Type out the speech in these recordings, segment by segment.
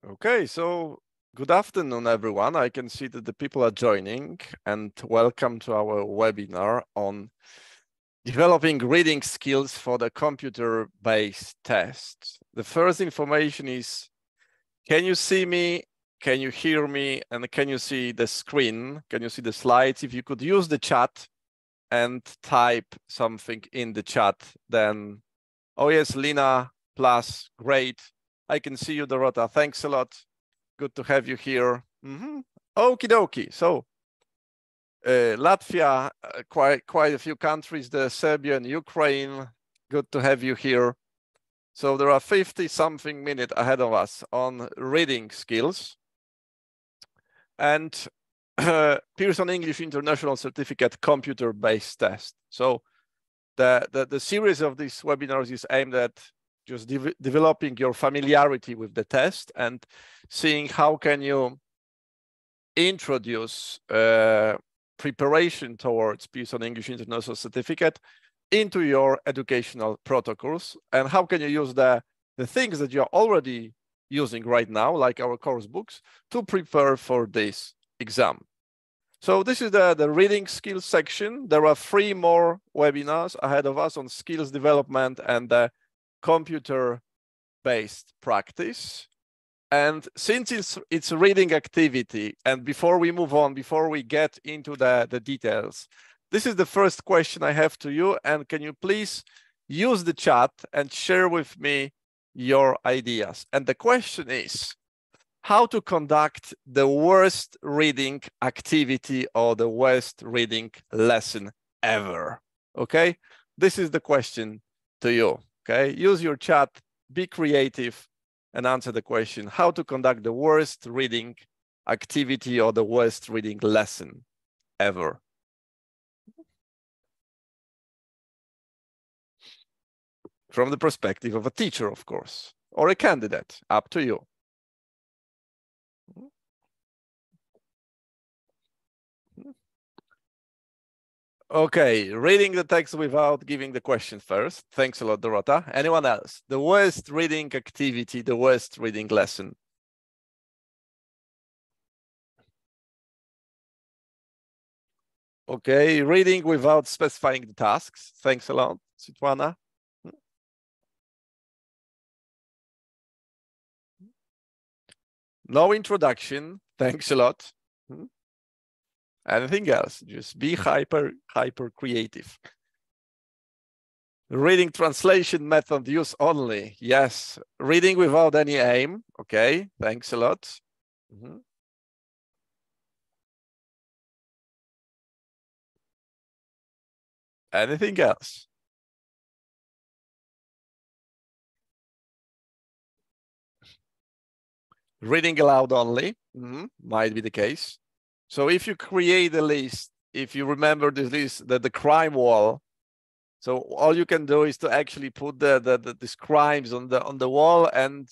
Okay, so good afternoon, everyone. I can see that the people are joining, and welcome to our webinar on developing reading skills for the computer-based test. The first information is, can you see me? Can you hear me? And can you see the screen? Can you see the slides? If you could use the chat and type something in the chat, then, oh yes, Lina, plus, great. I can see you, Dorota. Thanks a lot. Good to have you here. Okie dokie. So Latvia, quite a few countries, the Serbia and Ukraine. Good to have you here. So there are 50-something minutes ahead of us on reading skills. And Pearson English International Certificate computer-based test. So the series of these webinars is aimed at just developing your familiarity with the test and seeing how can you introduce preparation towards Pearson English International Certificate into your educational protocols, and how can you use the things that you're already using right now, like our course books, to prepare for this exam. So this is the reading skills section. There are 3 more webinars ahead of us on skills development and the computer-based practice. And since it's a reading activity, and before we move on, before we get into the details, this is the first question I have to you. And can you please use the chat and share with me your ideas? And the question is, how to conduct the worst reading activity or the worst reading lesson ever. Okay, this is the question to you. Okay, use your chat, be creative, and answer the question, how to conduct the worst reading activity or the worst reading lesson ever. From the perspective of a teacher, of course, or a candidate, up to you. Okay, reading the text without giving the question first. Thanks a lot, Dorota. Anyone else? The worst reading activity, the worst reading lesson. Okay, reading without specifying the tasks. Thanks a lot, Sitwana. No introduction. Thanks a lot. Anything else? Just be hyper creative. Reading translation method use only. Yes. Reading without any aim. Okay. Thanks a lot. Anything else? Reading aloud only. Might be the case. So if you create a list, if you remember this list, the crime wall, so all you can do is to actually put these crimes on the wall, and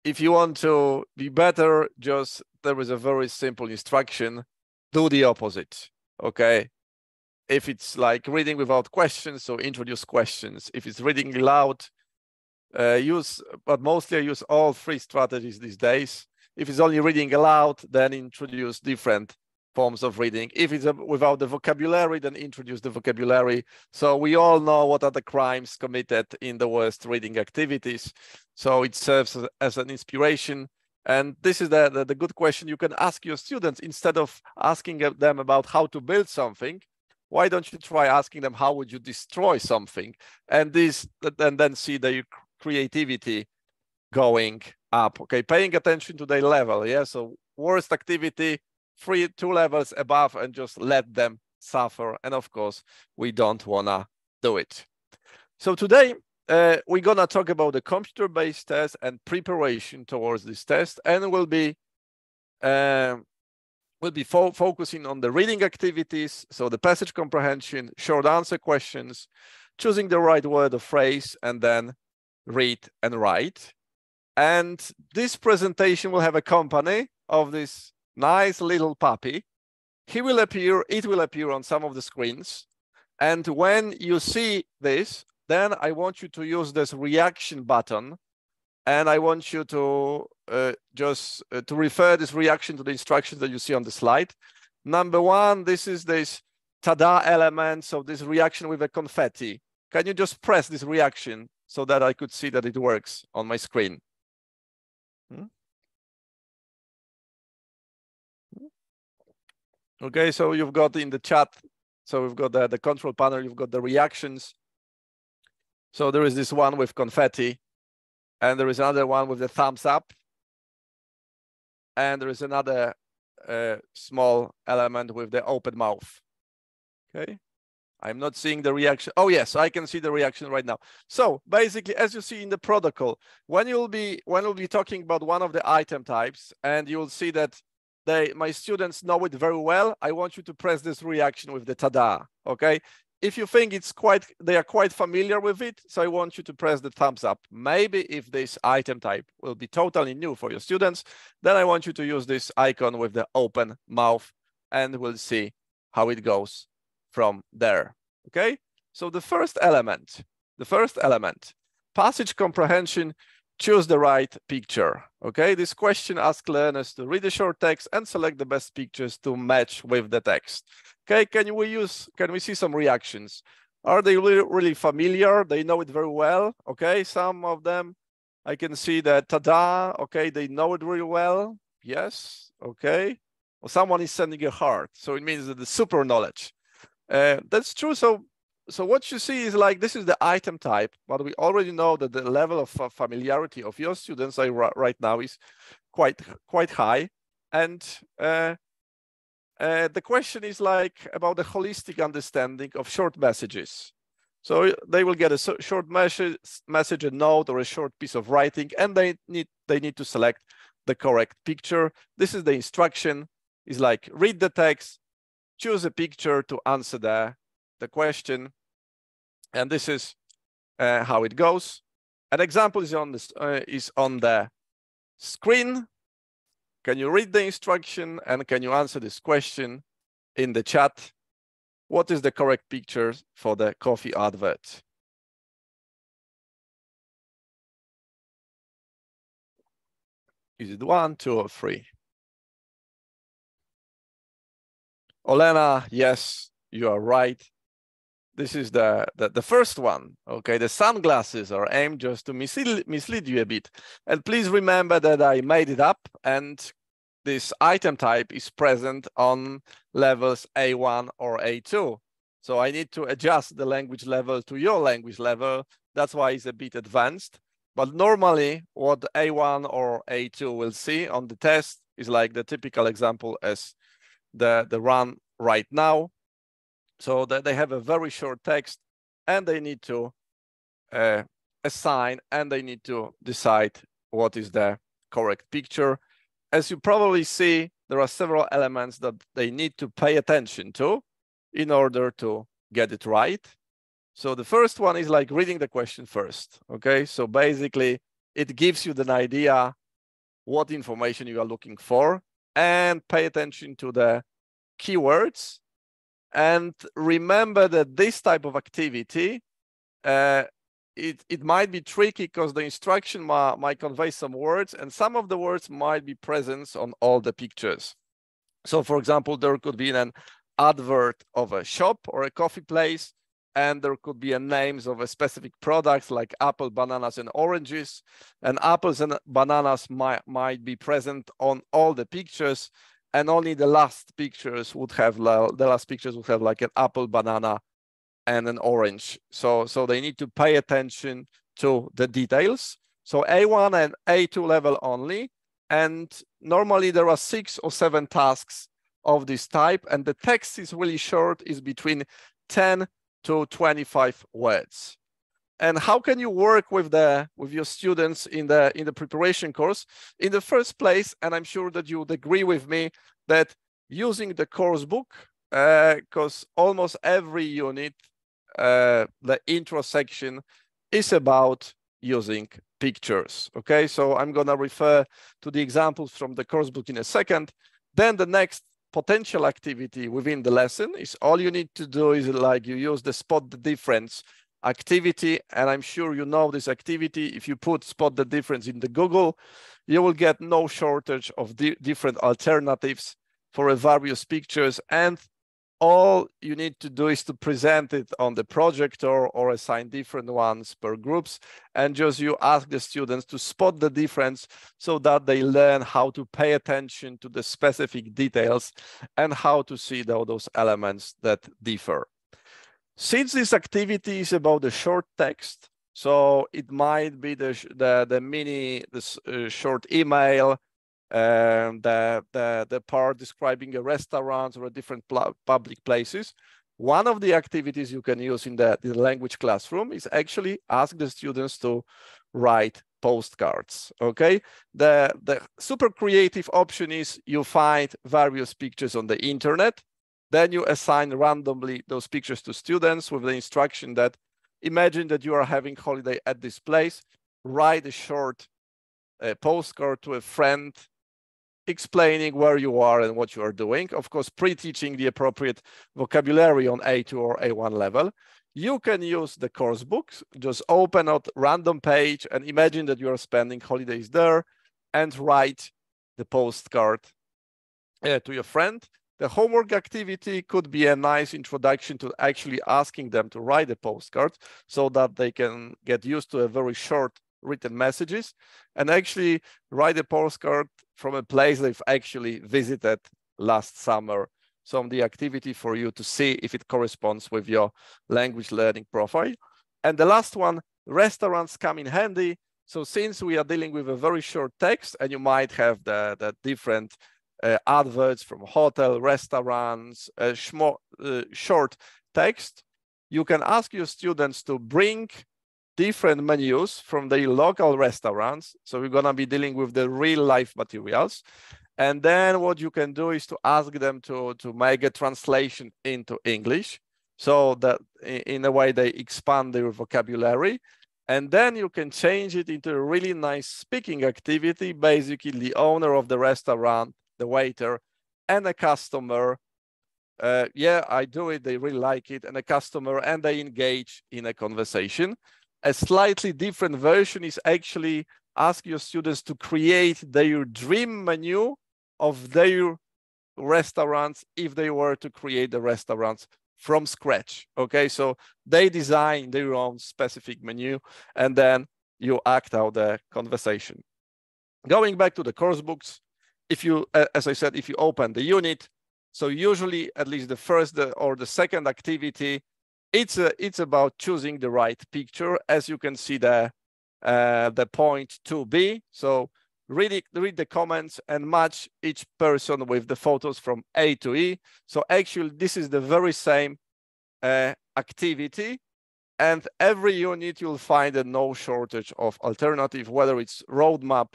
if you want to be better, just there is a very simple instruction: do the opposite. Okay. If it's like reading without questions, so introduce questions. If it's reading aloud, but mostly I use all 3 strategies these days. If it's only reading aloud, then introduce different forms of reading. If it's without the vocabulary, then introduce the vocabulary. So we all know what are the crimes committed in the worst reading activities. So it serves as an inspiration. And this is the good question you can ask your students. Instead of asking them about how to build something, why don't you try asking them, how would you destroy something? And then see the creativity going up. Okay, paying attention to their level. Yeah, so worst activity, 2 levels above, and just let them suffer. And of course, we don't wanna do it. So today we're gonna talk about the computer-based test and preparation towards this test, and we'll be focusing on the reading activities, so the passage comprehension, short answer questions, choosing the right word or phrase, and then read and write. And this presentation will have a company of this nice little puppy. It will appear on some of the screens. And when you see this, then I want you to use this reaction button, and I want you to to refer this reaction to the instructions that you see on the slide. Number one, this is this tada element, so this reaction with a confetti. Can you just press this reaction so that I could see that it works on my screen? Okay, so you've got in the chat, so we've got the control panel, you've got the reactions. So there is this one with confetti, and there is another one with the thumbs up. And there is another small element with the open mouth. Okay, I'm not seeing the reaction. Oh yes, I can see the reaction right now. So basically, as you see in the protocol, when we'll be talking about one of the item types, and you'll see that my students know it very well, I want you to press this reaction with the tada. Okay, if you think they are quite familiar with it, so I want you to press the thumbs up. Maybe if this item type will be totally new for your students, then I want you to use this icon with the open mouth, and we'll see how it goes from there. Okay, so the first element, passage comprehension, choose the right picture. Okay, this question asks learners to read the short text and select the best pictures to match with the text. Okay, can we see some reactions? Are they really familiar? They know it very well. Okay, some of them, I can see that tada, okay, they know it really well. Yes, okay. Well, someone is sending a heart, so it means that the super knowledge. That's true. So what you see is like, this is the item type, but we already know that the level of familiarity of your students right now is quite high. And the question is like about the holistic understanding of short messages. So they will get a short message, a note, or a short piece of writing, and they need to select the correct picture. This is the instruction. It's like, read the text, choose a picture to answer the question. And this is how it goes. An example is on the screen. Can you read the instruction and can you answer this question in the chat? What is the correct picture for the coffee advert? Is it 1, 2, or 3? Olena, yes, you are right. This is the first one. Okay, the sunglasses are aimed just to mislead you a bit. And please remember that I made it up, and this item type is present on levels A1 or A2. So I need to adjust the language level to your language level. That's why it's a bit advanced. But normally what A1 or A2 will see on the test is like the typical example as the run right now. So that they have a very short text, and they need to assign, and they need to decide what is the correct picture. As you probably see, there are several elements that they need to pay attention to in order to get it right. So the first one is like reading the question first. Okay, so basically it gives you an idea what information you are looking for, and pay attention to the keywords. And remember that this type of activity, it might be tricky because the instruction might convey some words, and some of the words might be present on all the pictures. So for example, there could be an advert of a shop or a coffee place, and there could be names of a specific products like apple, bananas, and oranges. And apples and bananas might be present on all the pictures, and only the last pictures would have like an apple, banana, and an orange. So they need to pay attention to the details. So A1 and A2 level only. And normally there are 6 or 7 tasks of this type, and the text is really short, is between 10 to 25 words. And how can you work with your students in the preparation course? In the first place, and I'm sure that you would agree with me, that using the course book, because almost every unit, the intro section is about using pictures. Okay, so I'm gonna refer to the examples from the course book in a second. Then the next potential activity within the lesson is all you need to do is like you use the spot the difference activity, and I'm sure you know this activity. If you put spot the difference in the Google, you will get no shortage of different alternatives for various pictures, and all you need to do is to present it on the projector or assign different ones per groups, and just you ask the students to spot the difference so that they learn how to pay attention to the specific details and how to see those elements that differ. Since this activity is about the short text, so it might be the short email, the part describing a restaurant or a different public places. One of the activities you can use in the language classroom is actually ask the students to write postcards. Okay, the super creative option is you find various pictures on the internet. Then you assign randomly those pictures to students with the instruction that imagine that you are having holiday at this place, write a short postcard to a friend explaining where you are and what you are doing. Of course, pre-teaching the appropriate vocabulary on A2 or A1 level. You can use the course books, just open up random page and imagine that you are spending holidays there and write the postcard to your friend. The homework activity could be a nice introduction to actually asking them to write a postcard so that they can get used to a very short written messages and actually write a postcard from a place they've actually visited last summer. So the activity for you to see if it corresponds with your language learning profile. And the last one, restaurants come in handy. So since we are dealing with a very short text and you might have the different adverts from hotel, restaurants, short text, you can ask your students to bring different menus from the local restaurants. So we're gonna be dealing with the real life materials. And then what you can do is to ask them to make a translation into English so that in a way they expand their vocabulary. And then you can change it into a really nice speaking activity. Basically, the owner of the restaurant, the waiter, and a customer, yeah, I do it, they really like it, and a customer, and they engage in a conversation. A slightly different version is actually ask your students to create their dream menu of their restaurants if they were to create the restaurants from scratch. Okay, so they design their own specific menu and then you act out the conversation. Going back to the course books, if you, as I said, if you open the unit, so usually at least the first or the second activity, it's about choosing the right picture. As you can see the point 2b. So read the comments and match each person with the photos from A to E. So actually, this is the very same activity. And every unit you'll find no shortage of alternative, whether it's roadmap,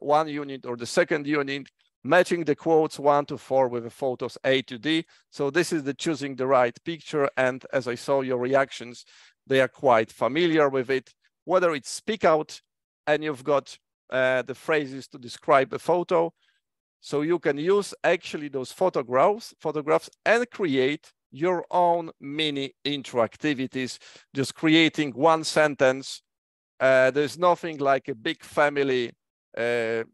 one unit or the second unit, matching the quotes 1 to 4 with the photos A to D. So this is the choosing the right picture. And as I saw your reactions, they are quite familiar with it. Whether it's speak out and you've got the phrases to describe a photo. So you can use actually those photographs and create your own mini intro activities, just creating one sentence. There's nothing like a big family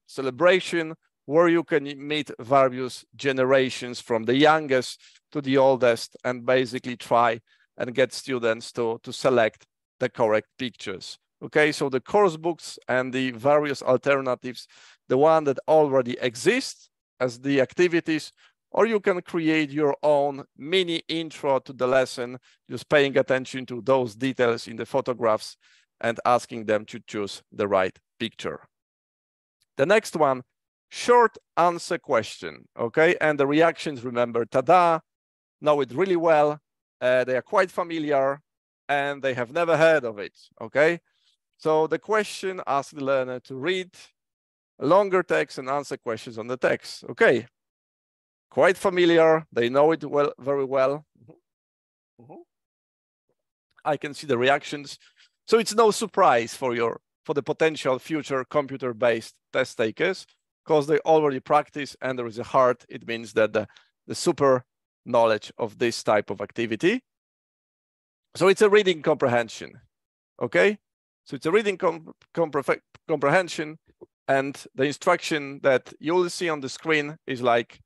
celebration where you can meet various generations from the youngest to the oldest and basically try and get students to select the correct pictures. Okay, so the course books and the various alternatives, the one that already exists as the activities, or you can create your own mini intro to the lesson, just paying attention to those details in the photographs and asking them to choose the right picture. The next one, short answer question, okay? And the reactions, remember, tada, know it really well, they are quite familiar, and they have never heard of it, okay? So the question asks the learner to read a longer text and answer questions on the text, okay? Quite familiar, they know it well, very well. I can see the reactions. So it's no surprise for the potential future computer-based test takers, because they already practice and there is a heart. It means that the super knowledge of this type of activity. So it's a reading comprehension, okay? So it's a reading comprehension, and the instruction that you'll see on the screen is like,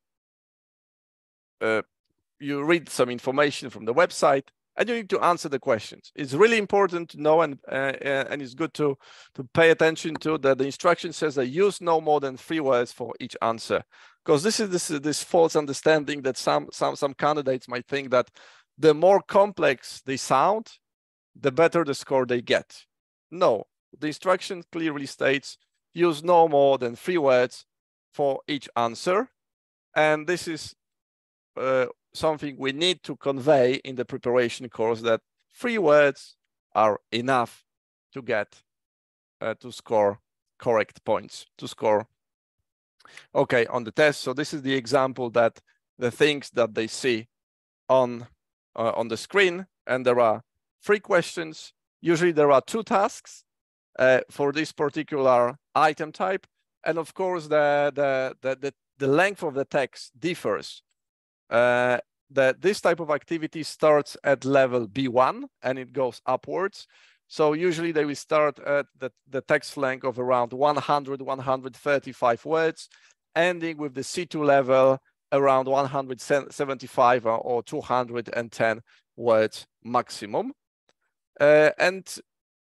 you read some information from the website and you need to answer the questions. It's really important to know, and it's good to pay attention to that. The instruction says that use no more than 3 words for each answer, because this is this false understanding that some candidates might think that the more complex they sound, the better the score they get. No, the instruction clearly states use no more than 3 words for each answer, and this is something we need to convey in the preparation course, that 3 words are enough to get to score correct points, to score okay on the test. So this is the example that the things that they see on the screen, and there are 3 questions. Usually there are 2 tasks for this particular item type, and of course the length of the text differs. This type of activity starts at level B1 and it goes upwards. So usually they will start at the text length of around 100, 135 words, ending with the C2 level around 175 or 210 words maximum. And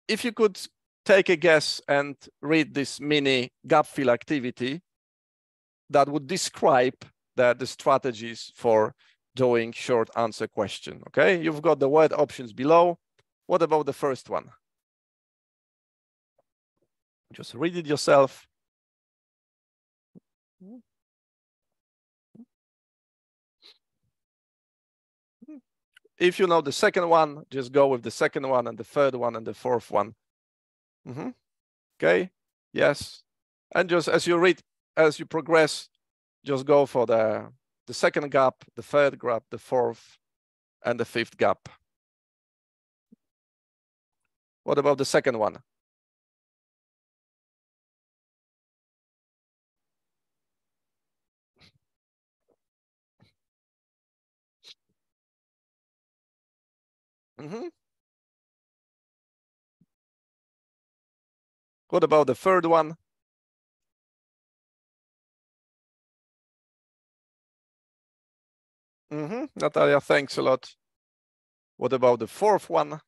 if you could take a guess and read this mini gap fill activity that would describe the strategies for doing short answer question. Okay, you've got the word options below. What about the first one? Just read it yourself. If you know the second one, just go with the second one and the third one and the fourth one. Okay, yes. And just as you read, as you progress, just go for the second gap, the third gap, the fourth, and the fifth gap. What about the second one? What about the third one? Natalia, thanks a lot. What about the fourth one?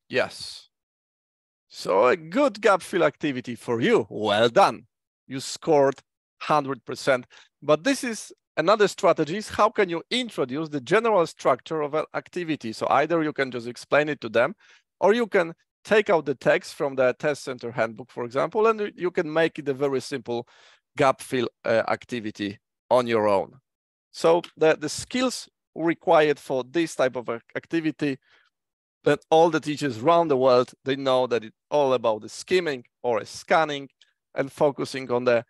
Yes. So a good gap fill activity for you. Well done. You scored 100%. But this is another strategy, is how can you introduce the general structure of an activity? So either you can just explain it to them, or you can take out the text from the test center handbook, for example, and you can make it a very simple gap fill activity on your own. So the skills required for this type of activity, that all the teachers around the world, they know that it's all about the skimming or scanning and focusing on the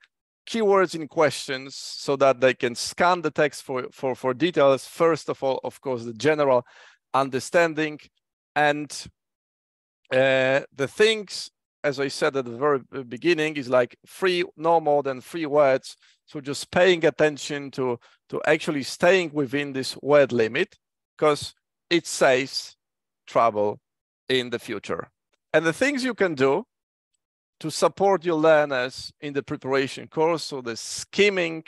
keywords in questions so that they can scan the text for details. First of all, of course, the general understanding, and the things, as I said at the very beginning, is like no more than 3 words. So just paying attention to actually staying within this word limit, because it saves trouble in the future. And the things you can do to support your learners in the preparation course, so the skimming,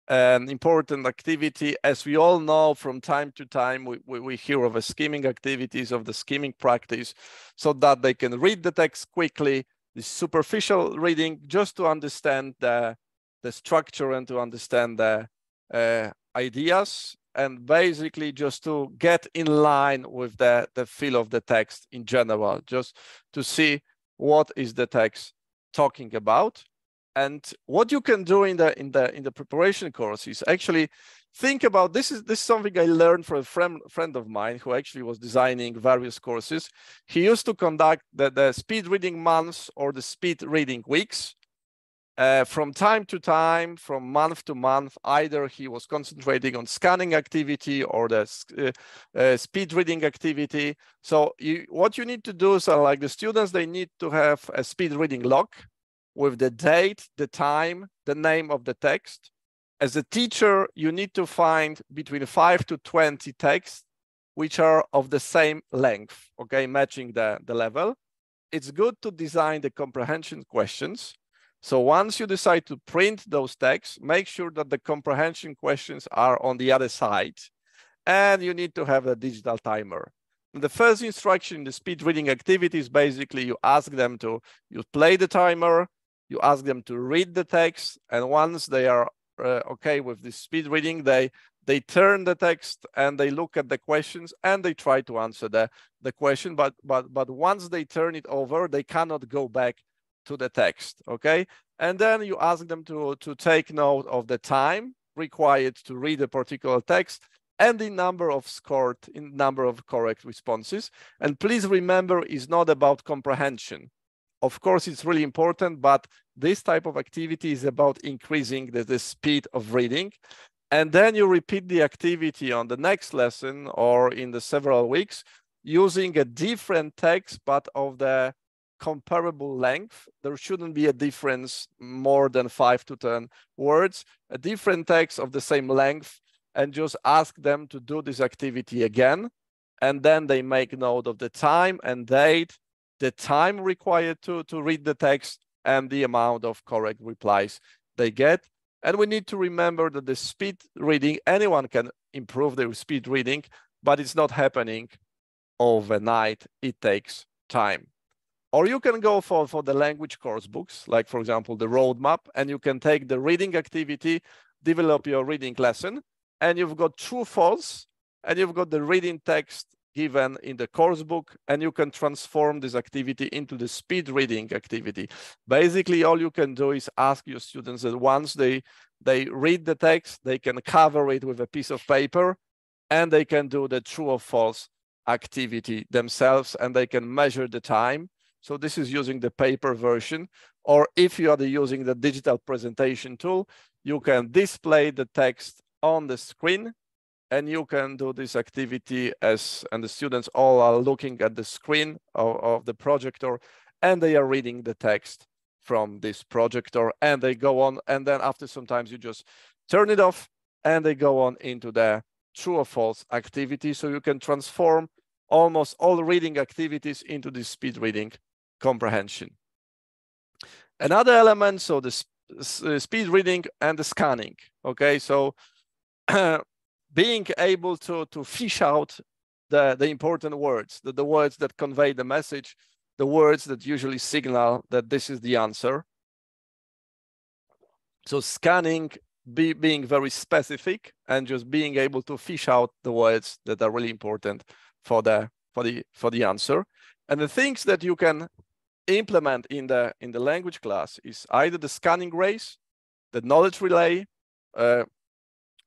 an important activity. As we all know, from time to time, we hear of a skimming activities, of the skimming practice, so that they can read the text quickly, the superficial reading, just to understand the structure and to understand the ideas, and basically just to get in line with the feel of the text in general, just to see what is the text talking about. And what you can do in the preparation course is actually think about this is something I learned from a friend of mine who actually was designing various courses. He used to conduct the speed reading months or the speed reading weeks. From time to time, from month to month, either he was concentrating on scanning activity or the speed reading activity. So what you need to do is, like the students, they need to have a speed reading log with the date, the time, the name of the text. As a teacher, you need to find between 5 to 20 texts which are of the same length, okay, matching the level. It's good to design the comprehension questions. So once you decide to print those texts, make sure that the comprehension questions are on the other side, and you need to have a digital timer. The first instruction in the speed reading activity is basically you ask them to, you play the timer, you ask them to read the text, and once they are okay with this speed reading, they turn the text and they look at the questions and they try to answer the question, but once they turn it over, they cannot go back to the text, okay? And then you ask them to take note of the time required to read a particular text and the number of scored, in number of correct responses. And please remember, it's not about comprehension. Of course, it's really important, but this type of activity is about increasing the speed of reading. And then you repeat the activity on the next lesson or in the several weeks using a different text, but of the comparable length. There shouldn't be a difference more than 5 to 10 words, a different text of the same length, and just ask them to do this activity again. And then they make note of the time and date, the time required to read the text, and the amount of correct replies they get. And we need to remember that the speed reading, anyone can improve their speed reading, but it's not happening overnight. It takes time. Or you can go for the language course books, like for example, the roadmap, and you can take the reading activity, develop your reading lesson, and you've got true, false, and you've got the reading text given in the course book, and you can transform this activity into the speed reading activity. Basically, all you can do is ask your students that once they read the text, they can cover it with a piece of paper, and they can do the true or false activity themselves, and they can measure the time. So this is using the paper version. Or if you are using the digital presentation tool, you can display the text on the screen, and you can do this activity and the students all are looking at the screen of the projector, and they are reading the text from this projector, and they go on, and then after sometimes you just turn it off and they go on into the true or false activity. So you can transform almost all reading activities into the speed reading comprehension. Another element, so the speed reading and the scanning, okay? So being able to fish out the important words, the words that convey the message, the words that usually signal that this is the answer. So scanning, being very specific and just being able to fish out the words that are really important for the answer. And the things that you can implement in the language class is either the scanning race, the knowledge relay,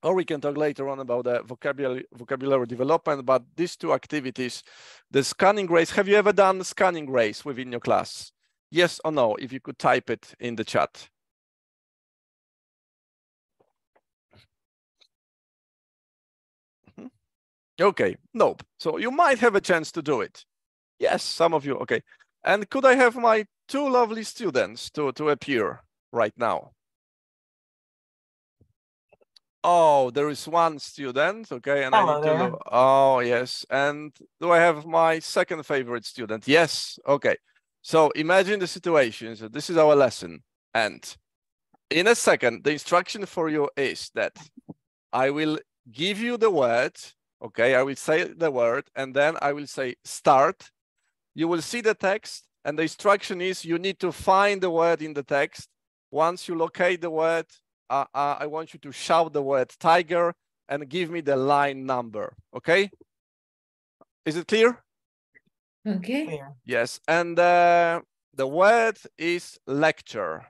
or we can talk later on about the vocabulary development. But these two activities, the scanning race, have you ever done the scanning race within your class? Yes or no? If you could type it in the chat. Okay, nope. So you might have a chance to do it. Yes, some of you, okay. And could I have my two lovely students to appear right now? Oh, there is one student, okay, and Hello I need to there. look. Oh, yes. And do I have my second favorite student? Yes, okay. So imagine the situation. So this is our lesson. And in a second, the instruction for you is that I will give you the word, okay? I will say the word, and then I will say start. You will see the text, and the instruction is you need to find the word in the text. Once you locate the word, I want you to shout the word tiger and give me the line number, okay? Is it clear? Okay. Clear. Yes, and the word is lecture,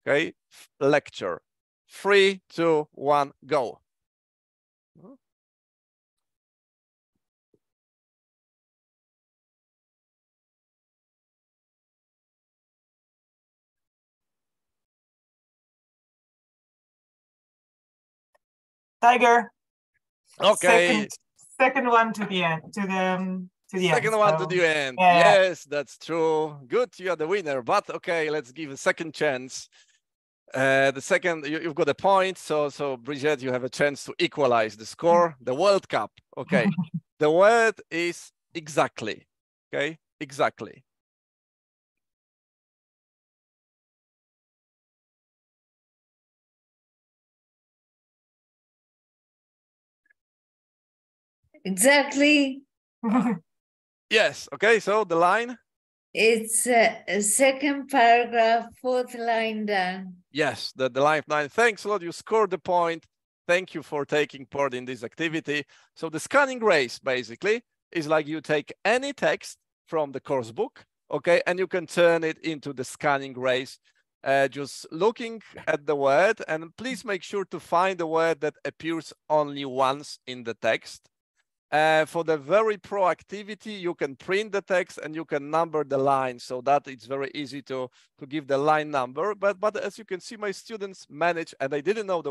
okay? Lecture. 3, 2, 1, go. Tiger. Okay. Second one to the end. To the Second end. one So, to the end. yeah. Yes, that's true. Good, you are the winner. But okay, let's give a second chance. The second, you've got a point. So Brigitte, you have a chance to equalize the score. The World Cup. Okay. The word is exactly. Okay. Exactly. Exactly. Yes. Okay. So the line. It's a second paragraph, fourth line down. Yes. The line 9. Thanks a lot. You scored the point. Thank you for taking part in this activity. So the scanning race basically is like you take any text from the course book, okay, and you can turn it into the scanning race, just looking at the word, and please make sure to find a word that appears only once in the text. For the very pro activity, you can print the text and you can number the line so that it's very easy to give the line number. But as you can see, my students manage, and they didn't know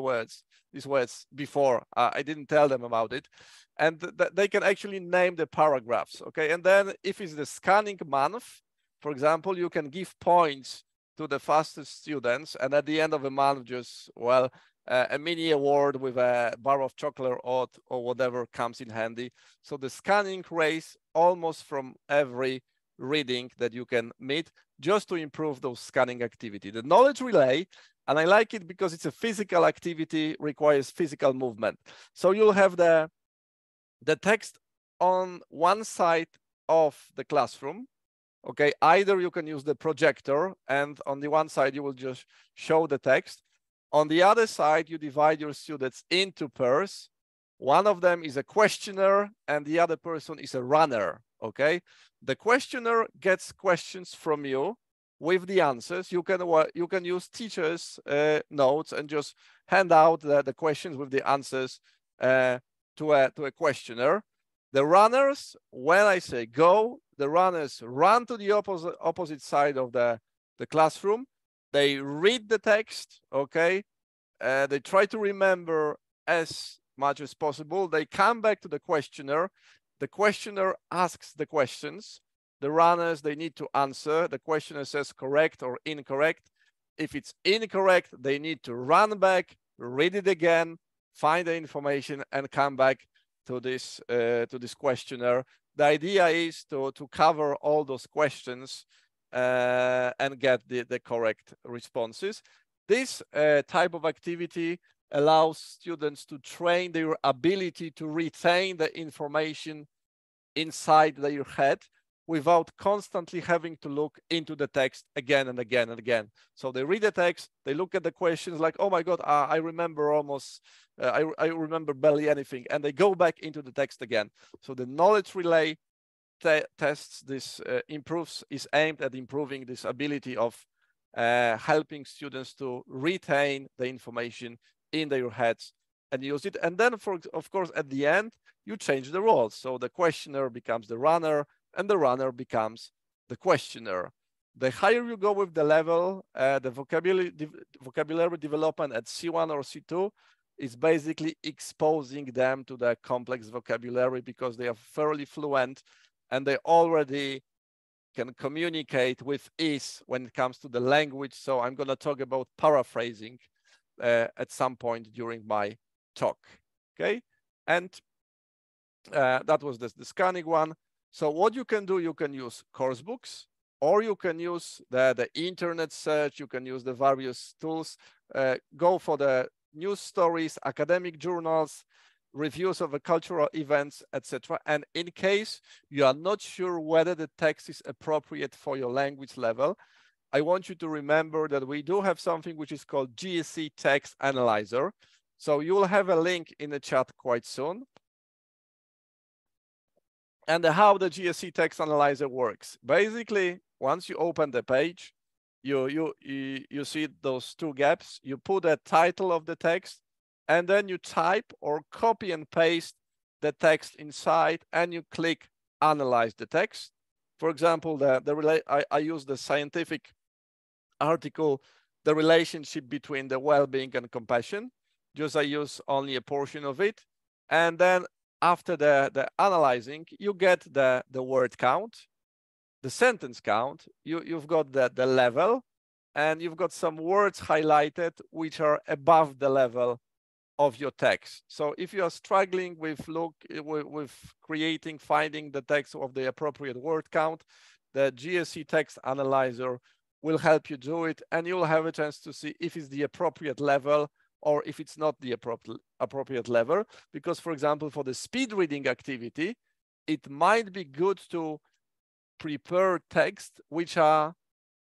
these words before. I didn't tell them about it. And they can actually name the paragraphs, okay? And then if it's the scanning month, for example, you can give points to the fastest students. And at the end of the month, just, well, a mini award with a bar of chocolate or whatever comes in handy. So the scanning race almost from every reading that you can meet just to improve those scanning activity. The knowledge relay, and I like it because it's a physical activity, requires physical movement. So you'll have the text on one side of the classroom. Okay, either you can use the projector and on the one side you will just show the text. On the other side, you divide your students into pairs. One of them is a questioner and the other person is a runner, okay? The questioner gets questions from you with the answers. You can use teachers' notes and just hand out the questions with the answers to a questioner. The runners, when I say go, the runners run to the opposite side of the classroom. They read the text, okay? They try to remember as much as possible. They come back to the questioner. The questioner asks the questions. The runners, they need to answer. The questioner says correct or incorrect. If it's incorrect, they need to run back, read it again, find the information, and come back to this questionnaire. The idea is to cover all those questions and get the correct responses. This type of activity allows students to train their ability to retain the information inside their head without constantly having to look into the text again and again and again. So they read the text, they look at the questions like, oh my God, I remember almost, I remember barely anything, and they go back into the text again. So the knowledge relay tests, this is aimed at improving this ability of helping students to retain the information in their heads and use it. And then, of course, at the end, you change the roles. So the questioner becomes the runner and the runner becomes the questioner. The higher you go with the level, the vocabulary development at C1 or C2 is basically exposing them to the complex vocabulary because they are fairly fluent and they already can communicate with ease when it comes to the language. So I'm going to talk about paraphrasing at some point during my talk, okay? And that was the scanning one. So what you can do, you can use course books, or you can use the internet search, you can use the various tools, go for the news stories, academic journals, reviews of the cultural events, etc. And in case you are not sure whether the text is appropriate for your language level, I want you to remember that we do have something which is called GSE Text Analyzer. So you will have a link in the chat quite soon. And how the GSE Text Analyzer works. Basically, once you open the page, you see those two gaps. You put a title of the text, and then you type or copy and paste the text inside, and you click Analyze the text. For example, I use the scientific article, the relationship between the well-being and compassion. Just I use only a portion of it. And then after the analyzing, you get the word count, the sentence count, you've got the level, and you've got some words highlighted which are above the level of your text. So if you are struggling with finding the text of the appropriate word count, the GSE text analyzer will help you do it, and you'll have a chance to see if it's the appropriate level or if it's not the appropriate level. Because, for example, for the speed reading activity, it might be good to prepare text which are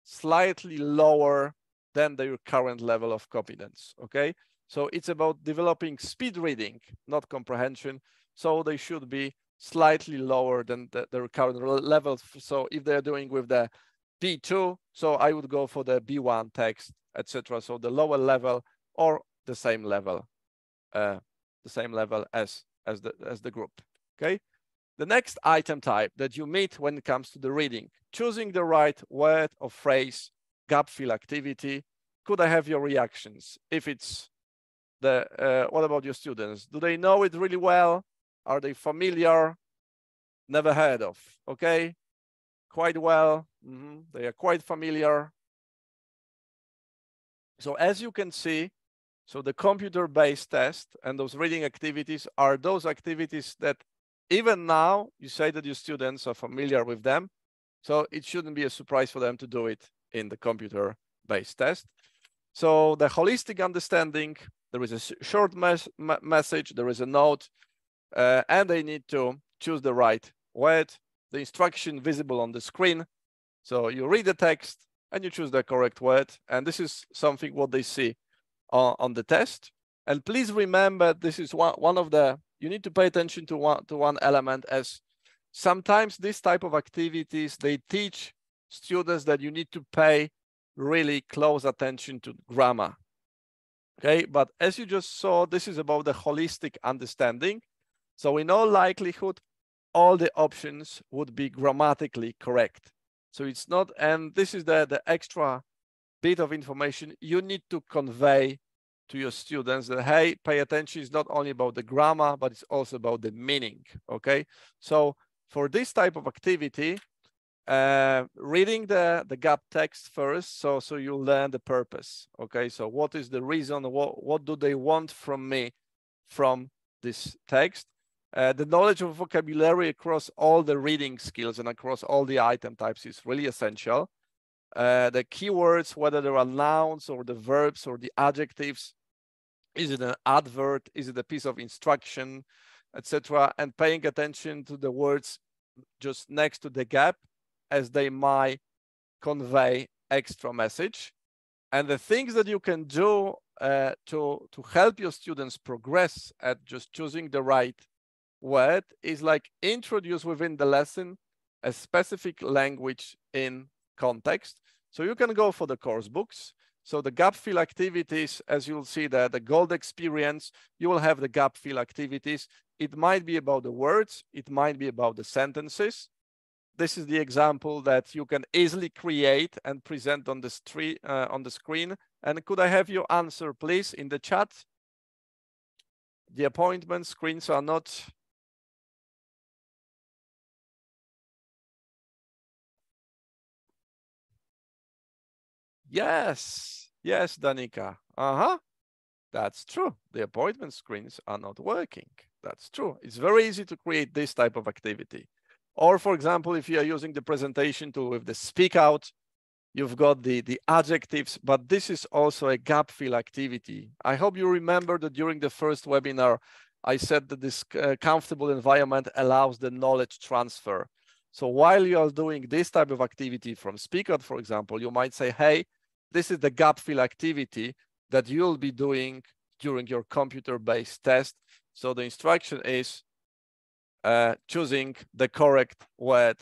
slightly lower than their current level of competence, okay? So it's about developing speed reading, not comprehension. So they should be slightly lower than their current levels. So if they're doing with the B2, so I would go for the B1 text, etc. So the lower level or the same level as the group, okay? The next item type that you meet when it comes to the reading, choosing the right word or phrase, gap fill activity. Could I have your reactions? If it's what about your students? Do they know it really well? Are they familiar? Never heard of, okay? Quite well, they are quite familiar. So as you can see, so the computer-based test and those reading activities are those activities that even now you say that your students are familiar with them. So it shouldn't be a surprise for them to do it in the computer-based test. So the holistic understanding, there is a short message, there is a note, and they need to choose the right word, the instruction visible on the screen. So you read the text and you choose the correct word. And this is something what they see on the test. And please remember, this is one of the, you need to pay attention to one element, as sometimes this type of activities, they teach students that you need to pay really close attention to grammar. Okay, but as you just saw, this is about the holistic understanding. So in all likelihood, all the options would be grammatically correct. So it's not, and this is the extra bit of information you need to convey to your students that, hey, pay attention, it's not only about the grammar, but it's also about the meaning, okay? So for this type of activity, reading the gap text first, so you learn the purpose, okay? So what is the reason, what do they want from me from this text? The knowledge of vocabulary across all the reading skills and across all the item types is really essential. The keywords, whether there are nouns or the verbs or the adjectives, is it an adverb, is it a piece of instruction, etc. And paying attention to the words just next to the gap, as they might convey extra message. And the things that you can do to help your students progress at just choosing the right word is like introduce within the lesson a specific language in context. So you can go for the course books. So the gap fill activities, as you'll see there, the gold experience, you will have the gap fill activities. It might be about the words, it might be about the sentences. This is the example that you can easily create and present on the screen. And could I have your answer, please, in the chat? The appointment screens are not. Yes, yes, Danica. That's true. The appointment screens are not working. That's true. It's very easy to create this type of activity. Or, for example, if you are using the presentation tool with the speak out, you've got the adjectives, but this is also a gap fill activity. I hope you remember that during the first webinar, I said that this comfortable environment allows the knowledge transfer. So while you are doing this type of activity from speak out, for example, you might say, hey, this is the gap fill activity that you'll be doing during your computer-based test. So the instruction is choosing the correct word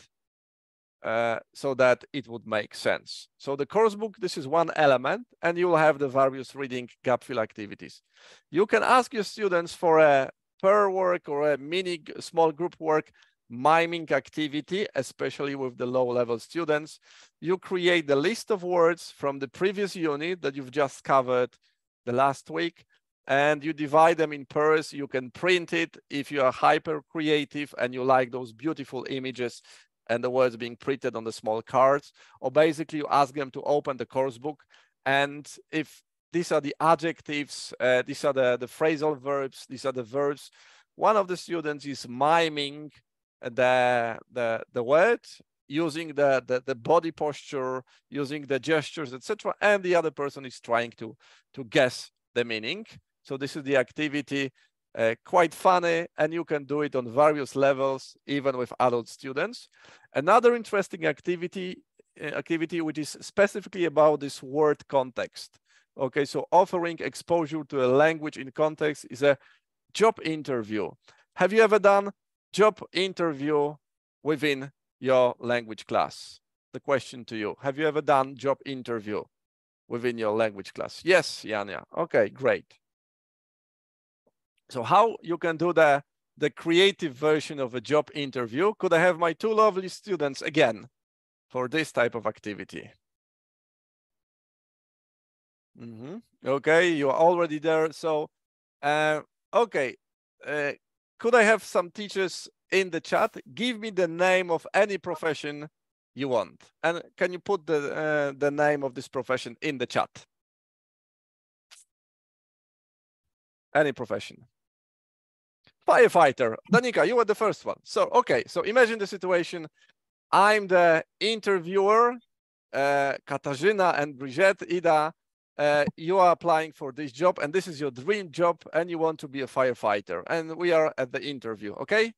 so that it would make sense. So the course book, this is one element, and you will have the various reading gap fill activities. You can ask your students for a pair work or a mini small group work miming activity, especially with the low-level students. You create the list of words from the previous unit that you've just covered the last week, and you divide them in pairs. You can print it if you are hyper creative and you like those beautiful images and the words being printed on the small cards, or basically you ask them to open the course book, and if these are the adjectives, these are the phrasal verbs, these are the verbs, one of the students is miming the word, using the body posture, using the gestures, etc., and the other person is trying to guess the meaning. So this is the activity, quite funny, and you can do it on various levels, even with adult students. Another interesting activity which is specifically about this word context. Okay, so offering exposure to a language in context is a job interview. Have you ever done job interview within your language class? The question to you, have you ever done job interview within your language class? Yes, Yania. Okay, great. So how you can do the creative version of a job interview? Could I have my two lovely students again for this type of activity? Okay, you're already there. So, okay, could I have some teachers in the chat? Give me the name of any profession you want, and can you put the name of this profession in the chat? Any profession. Firefighter. Danica, you were the first one. So, okay, so imagine the situation. I'm the interviewer, Katarzyna and Brigitte, Ida, you are applying for this job, and this is your dream job, and you want to be a firefighter, and we are at the interview, okay?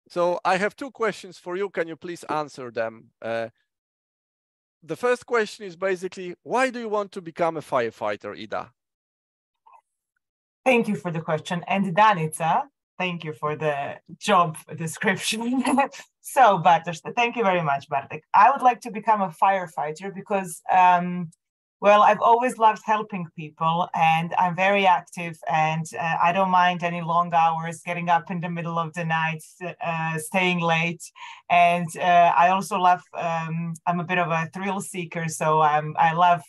So I have two questions for you. Can you please answer them? The first question is basically, why do you want to become a firefighter, Ida? Thank you for the question. And Danica, thank you for the job description. So, Bartosz, thank you very much, Bartek. I would like to become a firefighter because, well, I've always loved helping people, and I'm very active, and I don't mind any long hours, getting up in the middle of the night, staying late. And I also love, I'm a bit of a thrill seeker, so I love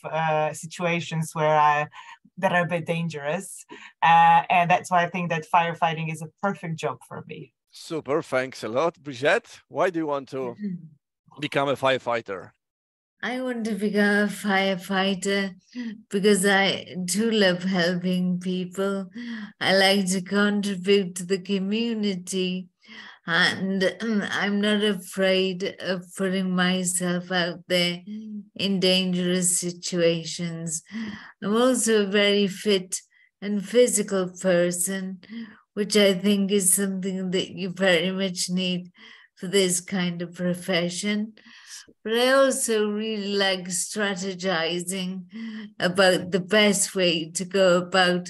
situations where that are a bit dangerous. And that's why I think that firefighting is a perfect job for me. Super, thanks a lot. Brigitte, why do you want to become a firefighter? I want to become a firefighter because I do love helping people. I like to contribute to the community, and I'm not afraid of putting myself out there in dangerous situations. I'm also a very fit and physical person, which I think is something that you very much need for this kind of profession. But I also really like strategizing about the best way to go about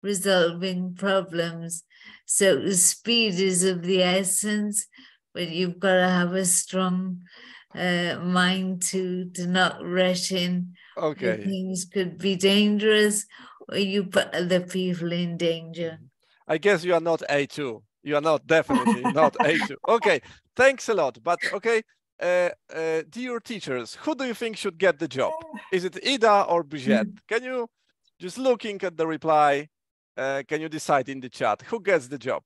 resolving problems. So speed is of the essence, but you've got to have a strong mind to not rush in. Okay. Things could be dangerous, or you put other people in danger. I guess you are not A2. You are not, definitely not A2. Okay, thanks a lot. But okay, dear teachers, who do you think should get the job? Is it Ida or Brigitte? Can you, just looking at the reply, can you decide in the chat who gets the job?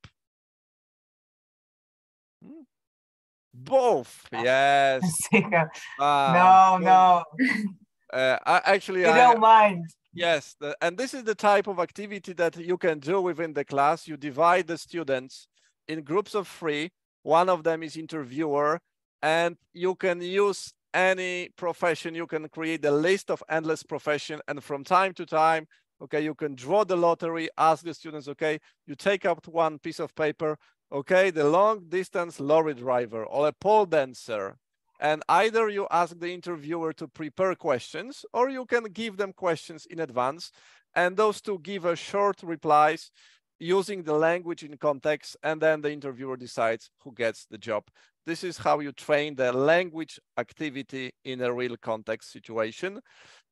Both, yes. Wow. No. I don't mind. Yes, and this is the type of activity that you can do within the class. You divide the students in groups of 3. One of them is interviewer, and you can use any profession. You can create a list of endless profession, and from time to time, okay, you can draw the lottery, ask the students, okay, you take up one piece of paper, okay, the long distance lorry driver or a pole dancer. And either you ask the interviewer to prepare questions, or you can give them questions in advance, and those two give a short replies using the language in context, and then the interviewer decides who gets the job. This is how you train the language activity in a real context situation.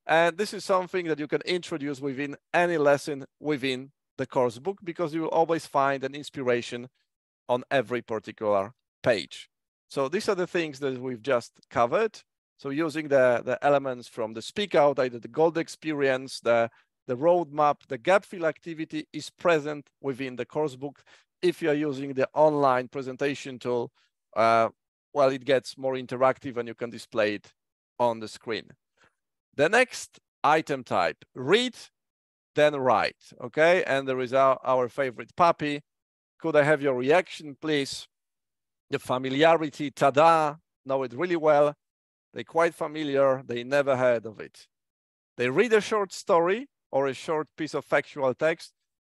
And this is something that you can introduce within any lesson within the course book, because you will always find an inspiration on every particular page. So these are the things that we've just covered. So using the elements from the speak out, either the gold experience, the roadmap, the gap fill activity is present within the course book. If you're using the online presentation tool, well, it gets more interactive and you can display it on the screen. The next item type, read, then write, okay? And there is our favorite puppy. Could I have your reaction, please? The familiarity, tada, know it really well. They're quite familiar, they never heard of it. They read a short story or a short piece of factual text,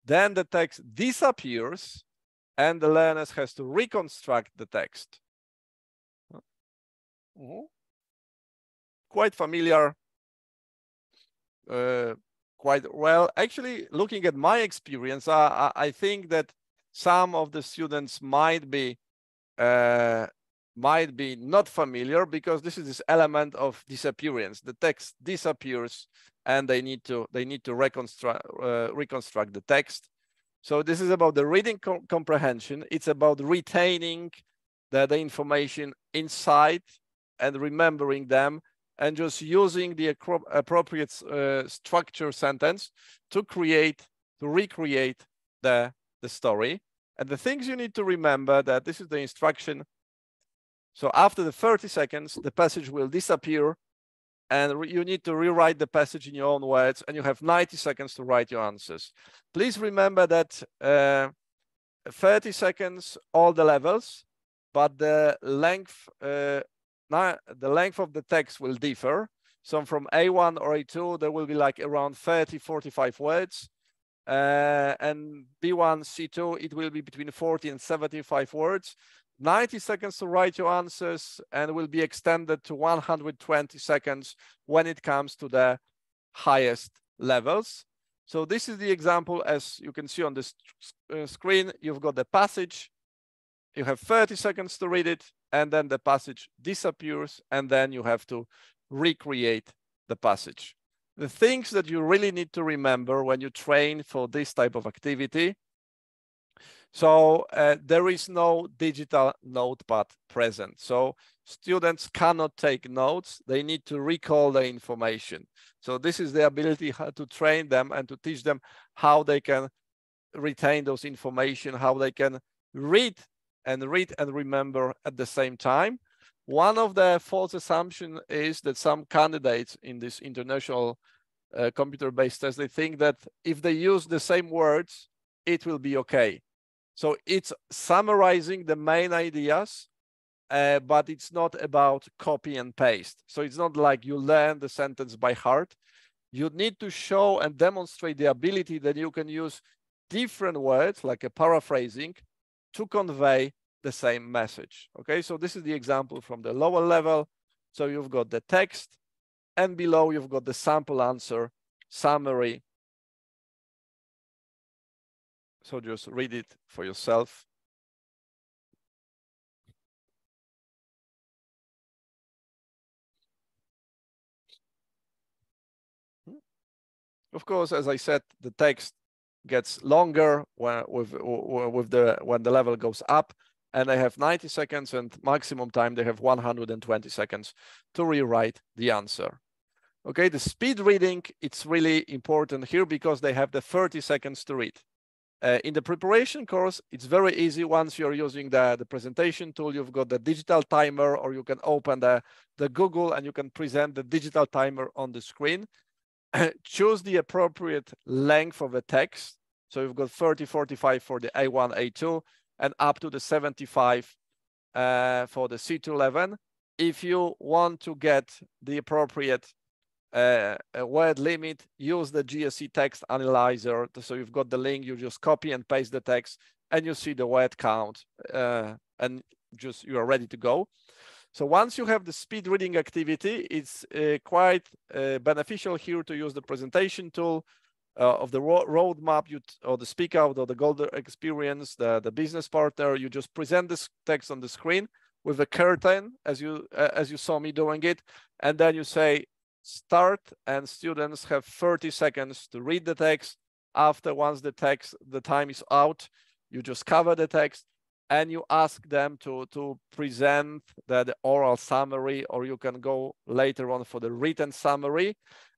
then the text disappears and the learner has to reconstruct the text. Quite familiar, quite well. Actually, looking at my experience, I think that some of the students might be not familiar, because this is this element of disappearance. The text disappears and they need to reconstruct the text. So this is about the reading comprehension. It's about retaining the information inside and remembering them, and just using the appropriate structure sentence to recreate the story. And the things you need to remember, that this is the instruction. So after the 30 seconds, the passage will disappear and you need to rewrite the passage in your own words, and you have 90 seconds to write your answers. Please remember that 30 seconds, all the levels, but the length of the text will differ. So from A1 or A2, there will be like around 30, 45 words. And B1, C2, it will be between 40 and 75 words. 90 seconds to write your answers, and will be extended to 120 seconds when it comes to the highest levels. So this is the example. As you can see on this screen, you've got the passage. You have 30 seconds to read it, and then the passage disappears, and then you have to recreate the passage. The things that you really need to remember when you train for this type of activity. So there is no digital notepad present. So students cannot take notes. They need to recall the information. So this is the ability to train them and to teach them how they can retain those information, how they can read and remember at the same time. One of the false assumptions is that some candidates in this international computer-based test, they think that if they use the same words, it will be okay. So it's summarizing the main ideas, but it's not about copy and paste. So it's not like you learn the sentence by heart. You need to show and demonstrate the ability that you can use different words, like a paraphrasing, to convey the same message. Okay, so this is the example from the lower level. So you've got the text, and below you've got the sample answer summary. So just read it for yourself. Of course, as I said, the text gets longer when the level goes up, and they have 90 seconds, and maximum time they have 120 seconds to rewrite the answer. Okay, the speed reading, it's really important here because they have the 30 seconds to read. In the preparation course, it's very easy. Once you're using the presentation tool, you've got the digital timer, or you can open the Google and you can present the digital timer on the screen. Choose the appropriate length of the text. So you've got 30, 45 for the A1, A2, and up to the 75 for the C211. If you want to get the appropriate word limit, use the GSE text analyzer. So you've got the link, you just copy and paste the text, and you see the word count, and just you are ready to go. So once you have the speed reading activity, it's quite beneficial here to use the presentation tool of the roadmap, or the speak out, or the Golden Experience, the business partner. You just present this text on the screen with a curtain, as you saw me doing it, and then you say start, and students have 30 seconds to read the text. After, once the time is out, you just cover the text, and you ask them to present the oral summary, or you can go later on for the written summary,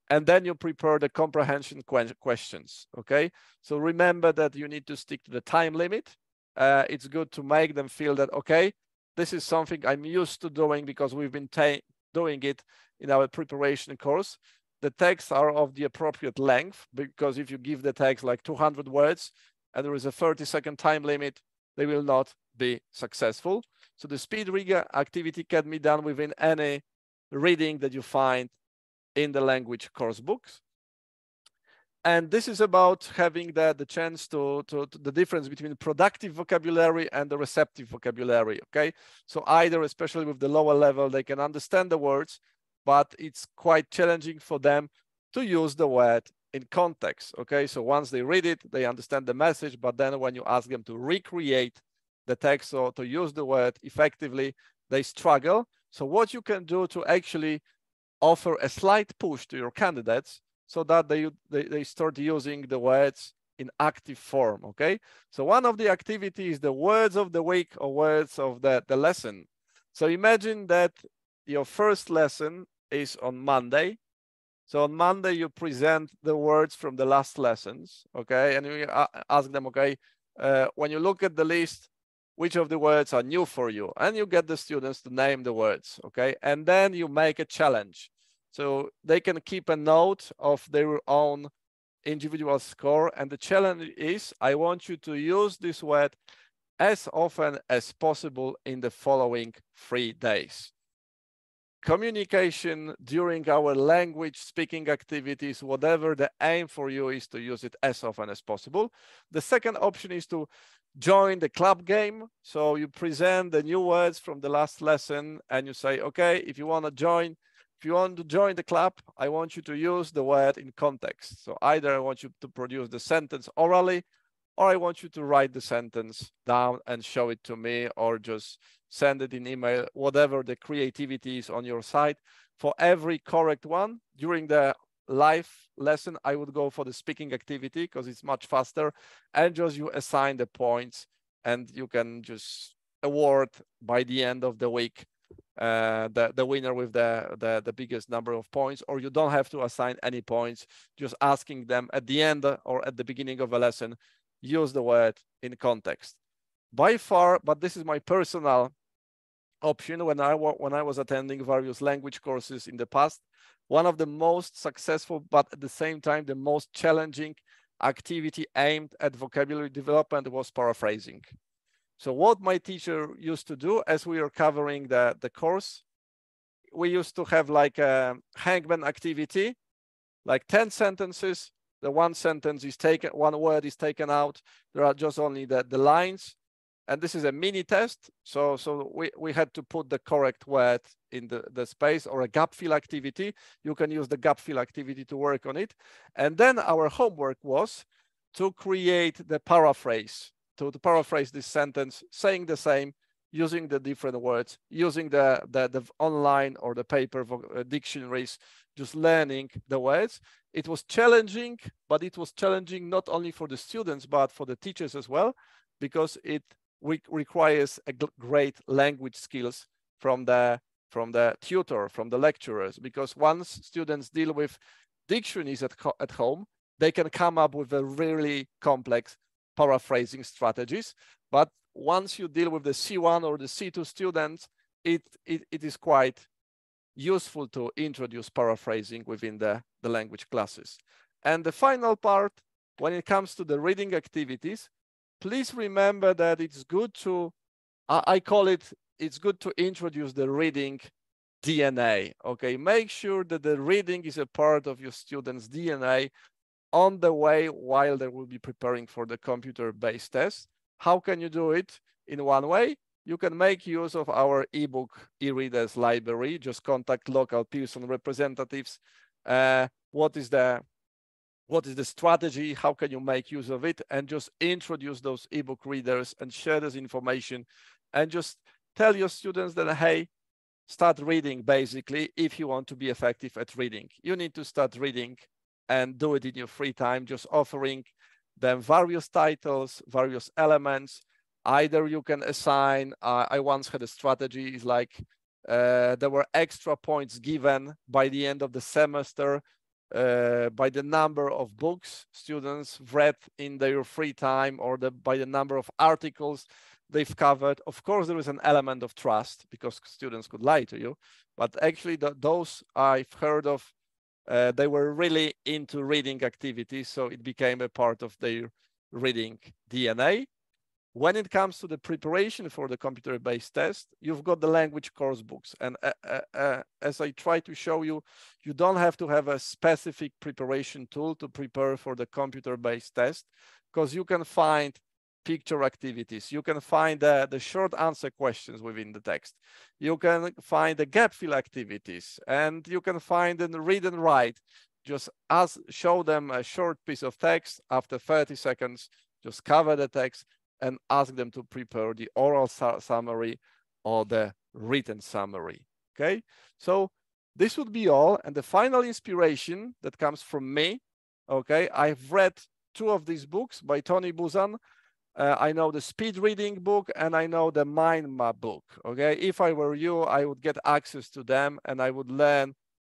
and then you prepare the comprehension questions. Okay, so remember that you need to stick to the time limit. It's good to make them feel that, okay, this is something I'm used to doing because we've been doing it in our preparation course. The texts are of the appropriate length, because if you give the text like 200 words and there is a 30-second time limit, they will not be successful. So the speed reading activity can be done within any reading that you find in the language course books. And this is about having the chance to the difference between productive vocabulary and the receptive vocabulary, okay? So either, especially with the lower level, they can understand the words, but it's quite challenging for them to use the word in context, okay? So once they read it, they understand the message, but then when you ask them to recreate the text or to use the word effectively, they struggle. So what you can do to actually offer a slight push to your candidates so that they start using the words in active form, okay? So one of the activities is the words of the week or words of the lesson. So imagine that your first lesson is on Monday. So on Monday, you present the words from the last lessons, okay? And you ask them, okay, when you look at the list, which of the words are new for you? And you get the students to name the words, okay? And then you make a challenge. So they can keep a note of their own individual score. And the challenge is, I want you to use this word as often as possible in the following 3 days. Communication during our language speaking activities, whatever the aim for you is, to use it as often as possible. The second option is to join the club game. So you present the new words from the last lesson and you say, okay, if you want to join the club, I want you to use the word in context. So either I want you to produce the sentence orally, or I want you to write the sentence down and show it to me, or just send it in email, whatever the creativity is on your side. For every correct one during the live lesson, I would go for the speaking activity because it's much faster, and just you assign the points and you can just award by the end of the week the winner with the biggest number of points. Or you don't have to assign any points, just asking them at the end or at the beginning of a lesson, use the word in context. By far, but this is my personal option, when I was attending various language courses in the past, one of the most successful, but at the same time the most challenging activity aimed at vocabulary development was paraphrasing. So what my teacher used to do, as we are covering the course, we used to have like a hangman activity, like 10 sentences. The one sentence is taken, one word is taken out. There are just only the lines. And this is a mini test. So we had to put the correct word in the space, or a gap fill activity. You can use the gap fill activity to work on it. And then our homework was to create the paraphrase, to paraphrase this sentence, saying the same, using the different words, using the online or the paper dictionaries, just learning the words. It was challenging, but it was challenging not only for the students, but for the teachers as well, because it requires a great language skills from the tutor, from the lecturers, because once students deal with dictionaries at home, they can come up with a really complex paraphrasing strategies. But once you deal with the C1 or the C2 students, it is quite useful to introduce paraphrasing within the language classes. And the final part, when it comes to the reading activities, please remember that it's good to, I call it, it's good to introduce the reading DNA, okay? Make sure that the reading is a part of your students' DNA on the way while they will be preparing for the computer-based test. How can you do it? In one way, you can make use of our ebook e-readers library. Just contact local Pearson representatives. What is the strategy? How can you make use of it? And just introduce those ebook readers and share this information, and just tell your students that, hey, start reading. Basically, if you want to be effective at reading, you need to start reading and do it in your free time, just offering them various titles, various elements. Either you can assign, I once had a strategy, is like there were extra points given by the end of the semester by the number of books students read in their free time, or by the number of articles they've covered. Of course, there is an element of trust because students could lie to you, but actually those I've heard of, they were really into reading activities, so it became a part of their reading DNA. When it comes to the preparation for the computer-based test, you've got the language course books. And as I try to show you, you don't have to have a specific preparation tool to prepare for the computer-based test, because you can find picture activities. You can find the short answer questions within the text. You can find the gap fill activities, and you can find the read and write. Just show them a short piece of text. After 30 seconds, just cover the text and ask them to prepare the oral summary or the written summary. Okay, so this would be all. And the final inspiration that comes from me, okay, I've read 2 of these books by Tony Buzan. I know the speed reading book and I know the mind map book. Okay, if I were you, I would get access to them and I would learn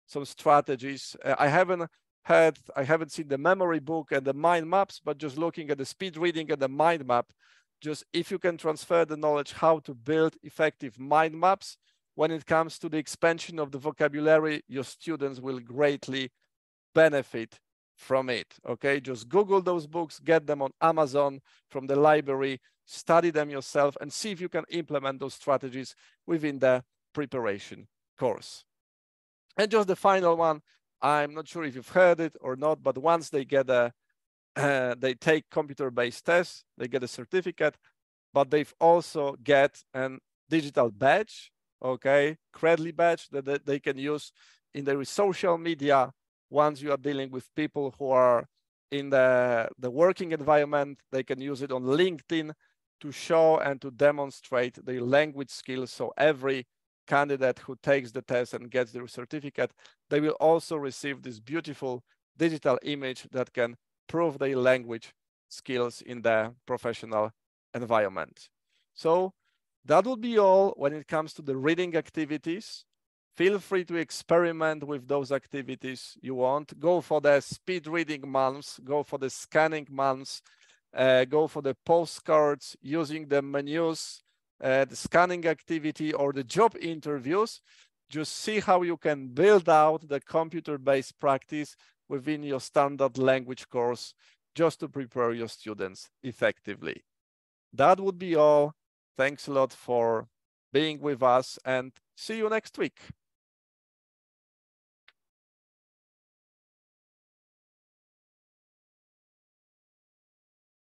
some strategies. I haven't seen the memory book and the mind maps, but just looking at the speed reading and the mind map, just if you can transfer the knowledge how to build effective mind maps when it comes to the expansion of the vocabulary, your students will greatly benefit from it. Okay, just Google those books, get them on Amazon from the library, study them yourself and see if you can implement those strategies within the preparation course. And just the final one, I'm not sure if you've heard it or not, but once they get they take computer-based tests, they get a certificate, but they've also get a digital badge, okay, Credly badge that they can use in their social media. Once you are dealing with people who are in the working environment, they can use it on LinkedIn to show and to demonstrate their language skills. So every candidate who takes the test and gets their certificate, they will also receive this beautiful digital image that can prove their language skills in the professional environment. So that will be all when it comes to the reading activities. Feel free to experiment with those activities you want. Go for the speed reading months, go for the scanning months, go for the postcards using the menus, the scanning activity or the job interviews. Just see how you can build out the computer-based practice within your standard language course just to prepare your students effectively. That would be all. Thanks a lot for being with us and see you next week.